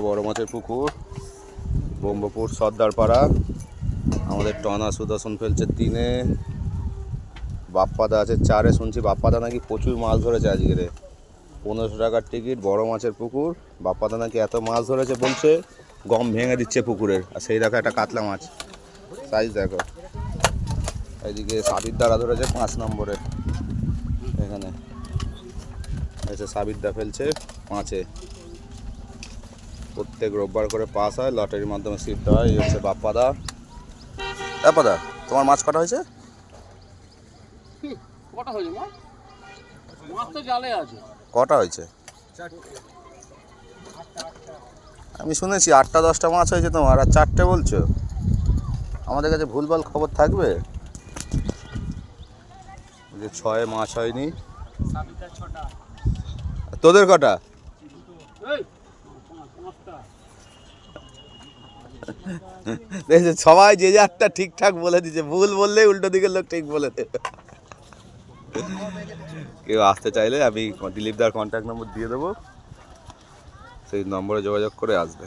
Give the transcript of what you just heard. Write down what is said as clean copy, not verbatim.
বড় মাছের পুকুর, ব্রহ্মপুর সর্দারপাড়া। আমাদের টনা সুদর্শন ফেলছে 3-এ, বাপ্পাদা আছে 4-এ। শুনছি বাপ্পাদা নাকি প্রচুর মাছ ধরেছে আজকে। 1500 টাকার টিকিট, বড় মাছের পুকুর। বাপ্পাদা নাকি এত মাছ ধরেছে বলছে গম ভেঙে দিচ্ছে পুকুরের। আর সেই দেখো একটা কাতলা মাছ, সাইজ দেখো। এইদিকে সাবির দ্বারা ধরেছে 5 নম্বরে। এখানে এসে সাবির দা ফেলছে 5-এ। প্রত্যেক রোববার করে পাস হয়, লটারির মাধ্যমে সিট দেওয়া হয়। এই হচ্ছে বাপ্পাদা। বাপ্পাদা, তোমার মাছ কটা হয়েছে? কটা হয়েছে? আমি শুনেছি 8টা-10টা মাছ হয়েছে তোমার, আর 4টে বলছো। আমাদের কাছে ভুলভাল খবর থাকবে যে 6-এ মাছ হয়নি। তোদের কটা? সবাই যে যারটা ঠিকঠাক বলে দিচ্ছে, ভুল বললে উল্টো দিকের লোক ঠিক বলে দেবে। কেউ আসতে চাইলে আমি দিলীপদার কন্ট্যাক্ট নম্বর দিয়ে দেবো, সেই নম্বরে যোগাযোগ করে আসবে।